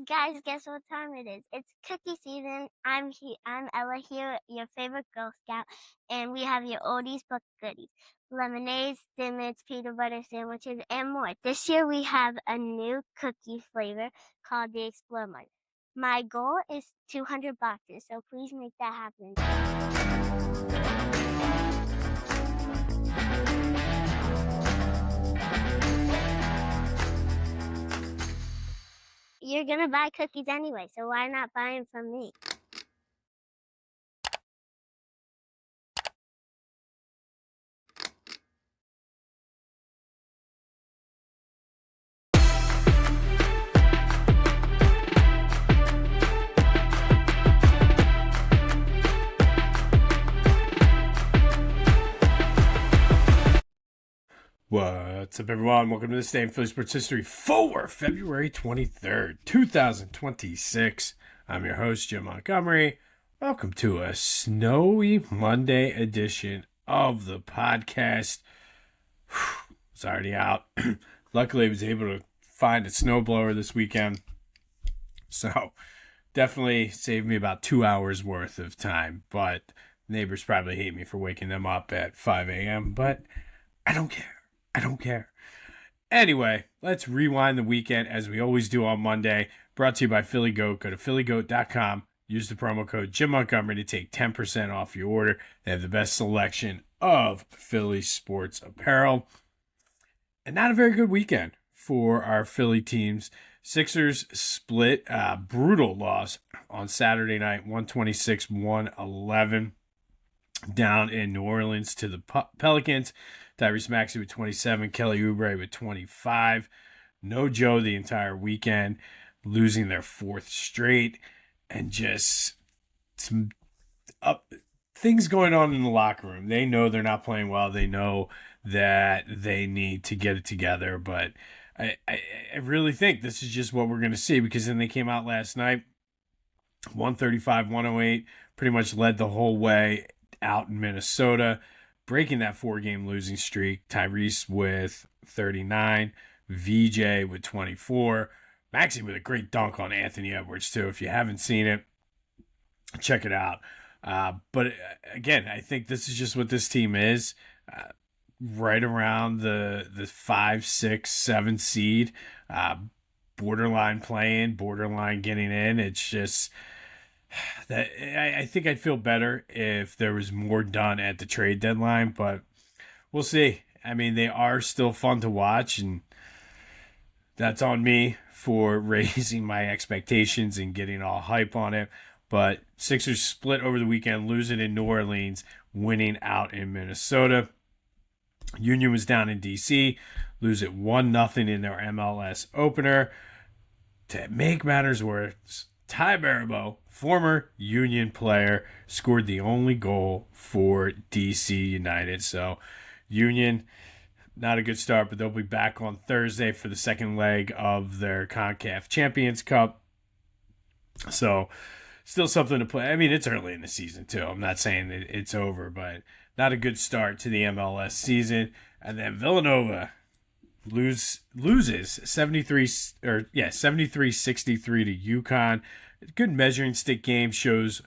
guess what time it is? It's cookie season. I'm Ella here, your favorite Girl Scout, and we have your oldies but goodies. Lemonades, dimmits, peanut butter sandwiches, and more. This year we have a new cookie flavor called the Explore Mug. My goal is 200 boxes, so please make that happen. You're gonna buy cookies anyway, so why not buy them from me? What's up, everyone? Welcome to this day in Philly Sports History for February 23rd, 2026. I'm your host, Jim Montgomery. Welcome to a snowy Monday edition of the podcast. It's already out. Luckily, I was able to find a snowblower this weekend. So, definitely saved me about 2 hours worth of time. But neighbors probably hate me for waking them up at 5 a.m. But I don't care. Anyway, let's rewind the weekend as we always do on Monday. Brought to you by Philly Goat. Go to phillygoat.com. Use the promo code Jim Montgomery to take 10% off your order. They have the best selection of Philly sports apparel. And not a very good weekend for our Philly teams. Sixers split, brutal loss on Saturday night, 126-111 down in New Orleans to the Pelicans. Tyrese Maxey with 27, Kelly Oubre with 25. No Joe the entire weekend, losing their fourth straight, and just some things going on in the locker room. They know they're not playing well. They know that they need to get it together, but I really think this is just what we're going to see, because then they came out last night, 135-108, pretty much led the whole way out in Minnesota, breaking that 4-game losing streak. Tyrese with 39, VJ with 24, Maxey with a great dunk on Anthony Edwards too. If you haven't seen it, check it out. But again, I think this is just what this team is, right around the 5, 6, 7 seed, borderline playing, borderline getting in. It's just that I think I'd feel better if there was more done at the trade deadline, but we'll see. I mean, they are still fun to watch, and that's on me for raising my expectations and getting all hype on it. But Sixers split over the weekend, losing in New Orleans, winning out in Minnesota. Union was down in D.C., lose it 1-0 in their MLS opener. To make matters worse, Ty Barabo, former Union player, scored the only goal for DC United. So Union, not a good start, but they'll be back on Thursday for the second leg of their CONCACAF Champions Cup. So still something to play. I mean, it's early in the season too. I'm not saying that it's over, but not a good start to the MLS season. And then Villanova loses 73-63 to UConn. A good measuring stick game, shows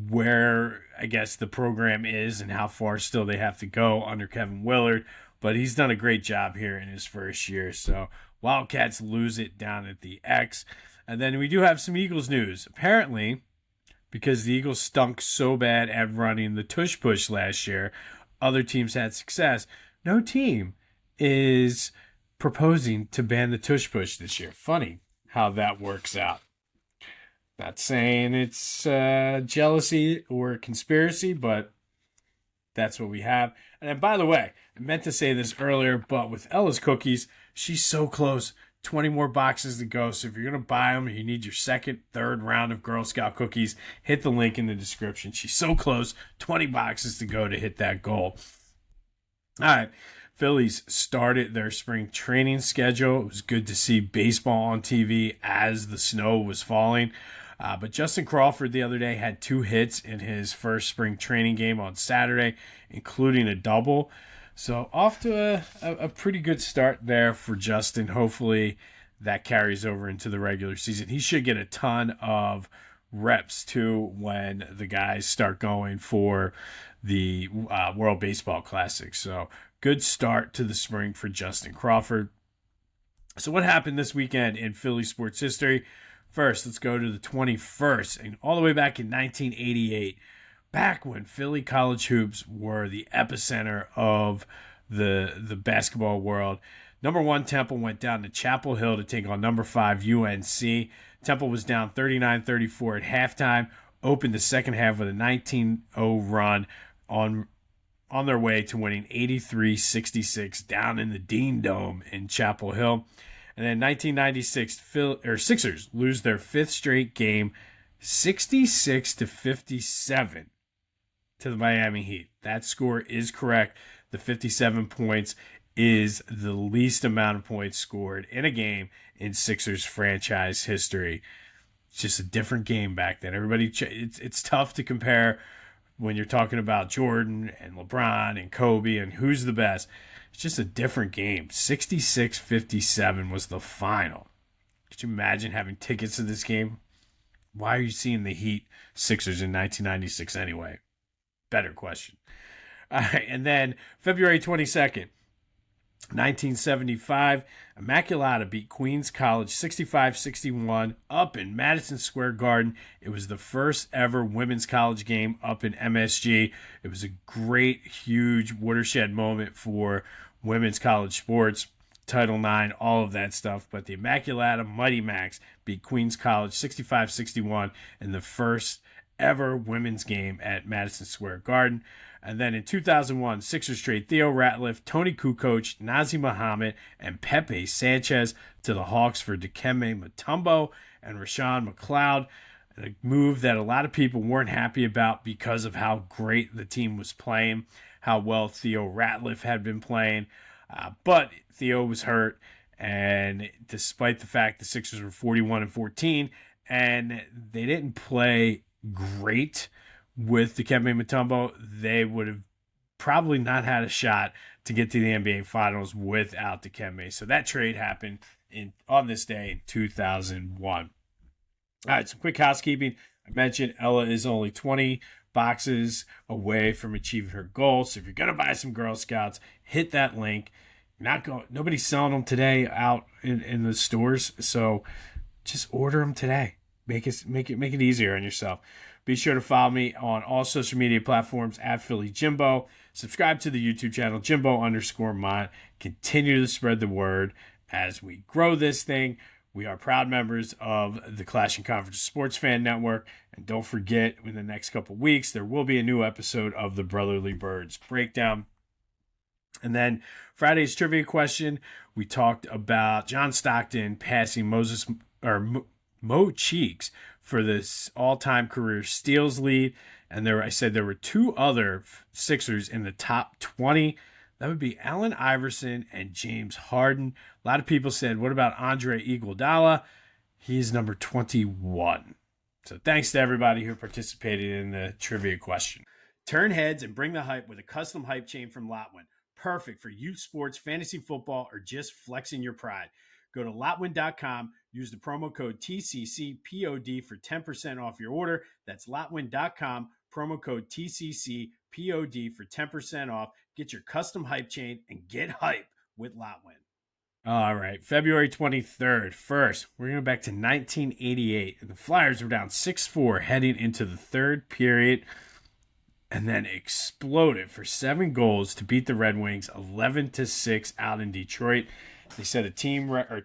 where I guess the program is and how far still they have to go under Kevin Willard. But he's done a great job here in his first year. So Wildcats lose it down at the X. And then we do have some Eagles news. Apparently, because the Eagles stunk so bad at running the tush push last year, other teams had success. No team is proposing to ban the tush push this year. Funny how that works out. Not saying it's jealousy or conspiracy, but that's what we have. And then, by the way, I meant to say this earlier, but with Ella's cookies, she's so close. 20 more boxes to go. So if you're going to buy them, you need your second, third round of Girl Scout cookies, hit the link in the description. She's so close. 20 boxes to go to hit that goal. All right. Phillies started their spring training schedule. It was good to see baseball on TV as the snow was falling. But Justin Crawford the other day had 2 hits in his first spring training game on Saturday, including a double. So off to a pretty good start there for Justin. Hopefully that carries over into the regular season. He should get a ton of reps too when the guys start going for the World Baseball Classic. So good start to the spring for Justin Crawford. So what happened this weekend in Philly sports history? First, let's go to the 21st, and all the way back in 1988, back when Philly college hoops were the epicenter of the basketball world. Number 1 Temple went down to Chapel Hill to take on number 5 UNC. Temple was down 39-34 at halftime, opened the second half with a 19-0 run on their way to winning 83-66 down in the Dean Dome in Chapel Hill. And then 1996, Sixers lose their 5th straight game, 66-57 to the Miami Heat. That score is correct. The 57 points is the least amount of points scored in a game in Sixers franchise history. It's just a different game back then. It's tough to compare when you're talking about Jordan and LeBron and Kobe and who's the best. It's just a different game. 66-57 was the final. Could you imagine having tickets to this game? Why are you seeing the Heat Sixers in 1996 anyway? Better question. All right, and then February 22nd, 1975, Immaculata beat Queens College 65-61 up in Madison Square Garden. It was the first ever women's college game up in MSG. It was a great, huge watershed moment for women's college sports, Title IX, all of that stuff. But the Immaculata Mighty Macs beat Queens College 65-61 in the first ever women's game at Madison Square Garden. And then in 2001, Sixers trade Theo Ratliff, Tony Kukoc, Nazi Muhammad, and Pepe Sanchez to the Hawks for Dikembe Mutombo and Rashawn McLeod. A move that a lot of people weren't happy about because of how great the team was playing, how well Theo Ratliff had been playing. But Theo was hurt, and despite the fact the Sixers were 41-14, and they didn't play great with Dikembe Mutombo, they would have probably not had a shot to get to the NBA Finals without Dikembe. So that trade happened on this day in 2001. All right, some quick housekeeping. I mentioned Ella is only 20 boxes away from achieving her goal. So if you're going to buy some Girl Scouts, hit that link. Nobody's selling them today out in the stores. So just order them today. Make it easier on yourself. Be sure to follow me on all social media platforms at Philly Jimbo. Subscribe to the YouTube channel, Jimbo_Mont. Continue to spread the word as we grow this thing. We are proud members of the Clash and Conference Sports Fan Network. And don't forget, in the next couple weeks, there will be a new episode of the Brotherly Birds Breakdown. And then Friday's trivia question, we talked about John Stockton passing Mo Cheeks for this all-time career steals lead. And I said there were 2 other Sixers in the top 20. That would be Allen Iverson and James Harden. A lot of people said, what about Andre Iguodala? He's number 21. So thanks to everybody who participated in the trivia question. Turn heads and bring the hype with a custom hype chain from Lotwin. Perfect for youth sports, fantasy football, or just flexing your pride. Go to Lotwin.com, use the promo code TCCPOD for 10% off your order. That's Lotwin.com, promo code TCCPOD for 10% off. Get your custom hype chain and get hype with Lotwin. All right, February 23rd. First, we're going back to 1988. And the Flyers were down 6-4 heading into the third period, and then exploded for 7 goals to beat the Red Wings 11-6 out in Detroit. They set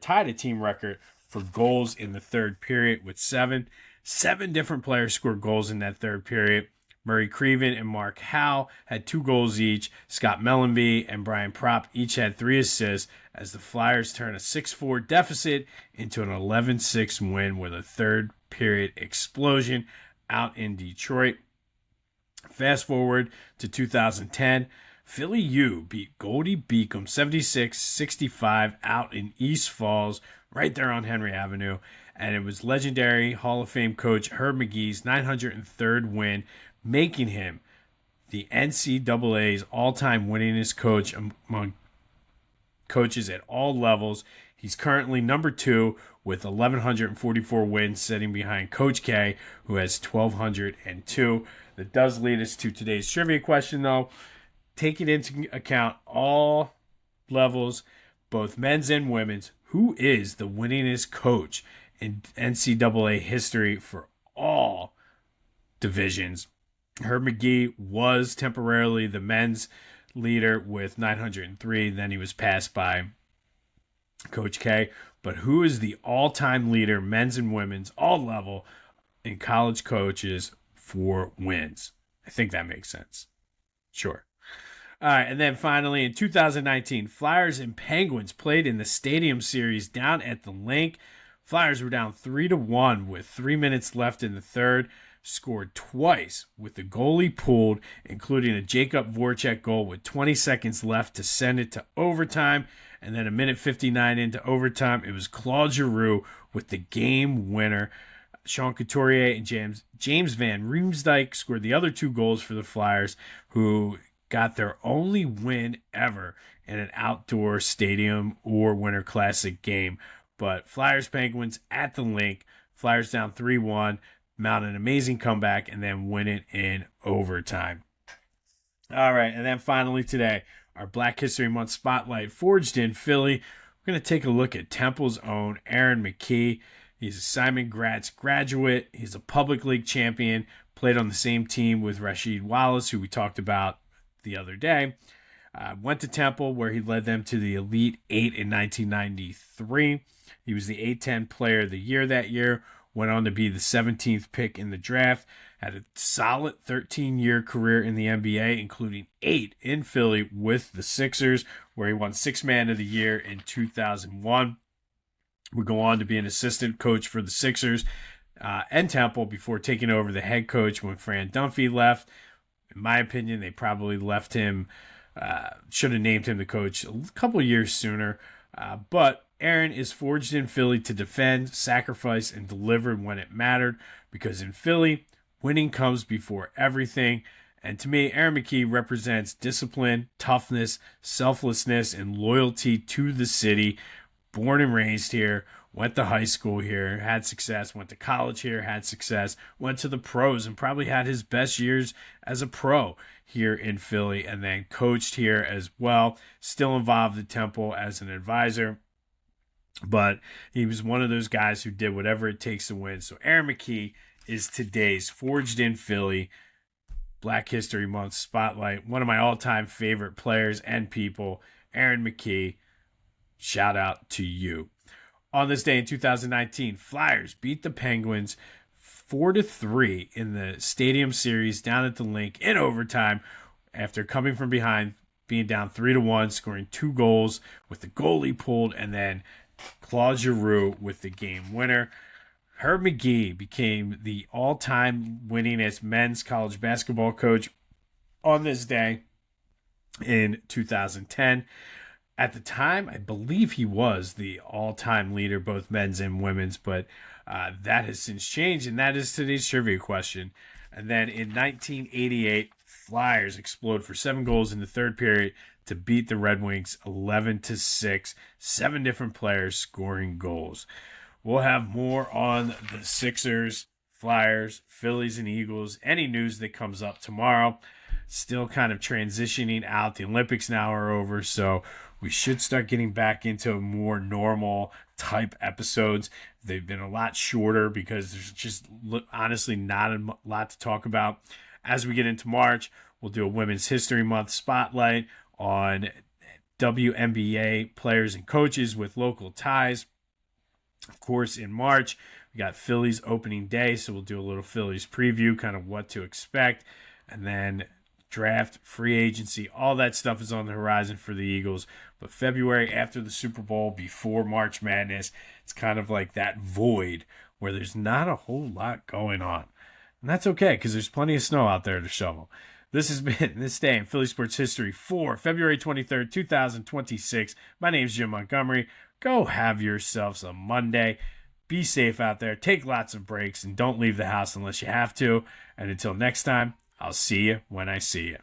tied a team record for goals in the third period with 7. 7 different players scored goals in that third period. Murray Creven and Mark Howe had 2 goals each. Scott Mellenby and Brian Propp each had 3 assists as the Flyers turned a 6-4 deficit into an 11-6 win with a third period explosion out in Detroit. Fast forward to 2010. Philly U beat Goldie Beacom 76-65 out in East Falls, right there on Henry Avenue. And it was legendary Hall of Fame coach Herb McGee's 903rd win, making him the NCAA's all-time winningest coach among coaches at all levels. He's currently number 2 with 1,144 wins, sitting behind Coach K, who has 1,202. That does lead us to today's trivia question, though. Taking into account all levels, both men's and women's, who is the winningest coach in NCAA history for all divisions? Herb McKee was temporarily the men's leader with 903. Then he was passed by Coach K. But who is the all-time leader, men's and women's, all level, in college coaches for wins? I think that makes sense. Sure. All right, and then finally, in 2019, Flyers and Penguins played in the Stadium Series down at the Link. Flyers were down 3-1 with 3 minutes left in the third. Scored twice with the goalie pulled, including a Jacob Voracek goal with 20 seconds left to send it to overtime. And then a minute 59 into overtime, it was Claude Giroux with the game winner. Sean Couturier and James Van Riemsdyk scored the other 2 goals for the Flyers, who got their only win ever in an outdoor stadium or Winter Classic game. But Flyers Penguins at the Link, Flyers down 3-1. Mount an amazing comeback and then win it in overtime. All right, and then finally today, our Black History Month spotlight forged in Philly. We're going to take a look at Temple's own Aaron McKee. He's a Simon Gratz graduate. He's a public league champion, played on the same team with Rasheed Wallace, who we talked about the other day. Went to Temple, where he led them to the Elite Eight in 1993. He was the A-10 Player of the Year that year. Went on to be the 17th pick in the draft. Had a solid 13-year career in the NBA, including 8 in Philly with the Sixers, where he won Sixth Man of the Year in 2001. Would go on to be an assistant coach for the Sixers and Temple before taking over the head coach when Fran Dunphy left. In my opinion, they probably left him, should have named him the coach a couple years sooner. But Aaron is forged in Philly to defend, sacrifice, and deliver when it mattered, because in Philly, winning comes before everything. And to me, Aaron McKee represents discipline, toughness, selflessness, and loyalty to the city. Born and raised here, went to high school here, had success, went to college here, had success, went to the pros, and probably had his best years as a pro here in Philly, and then coached here as well. Still involved at Temple as an advisor. But he was one of those guys who did whatever it takes to win. So Aaron McKee is today's Forged in Philly Black History Month spotlight. One of my all-time favorite players and people, Aaron McKee. Shout out to you. On this day in 2019, Flyers beat the Penguins 4-3 in the Stadium Series down at the Link in overtime after coming from behind, being down 3-1, scoring 2 goals with the goalie pulled, and then Claude Giroux with the game winner. Herb McKee became the all-time winningest men's college basketball coach on this day in 2010. At the time, I believe he was the all-time leader, both men's and women's, but that has since changed, and that is today's trivia question. And then in 1988, Flyers explode for 7 goals in the third period to beat the Red Wings 11-6. 7 different players scoring goals. We'll have more on the Sixers, Flyers, Phillies, and Eagles. Any news that comes up tomorrow. Still kind of transitioning out. The Olympics now are over, so we should start getting back into more normal type episodes. They've been a lot shorter because there's just honestly not a lot to talk about. As we get into March, we'll do a Women's History Month spotlight on WNBA players and coaches with local ties. Of course, in March, we got Phillies opening day, so we'll do a little Phillies preview, kind of what to expect. And then draft, free agency, all that stuff is on the horizon for the Eagles. But February, after the Super Bowl, before March Madness, it's kind of like that void where there's not a whole lot going on. And that's okay, because there's plenty of snow out there to shovel. This has been This Day in Philly Sports History for February 23rd, 2026. My name's Jim Montgomery. Go have yourselves a Monday. Be safe out there. Take lots of breaks and don't leave the house unless you have to. And until next time, I'll see you when I see you.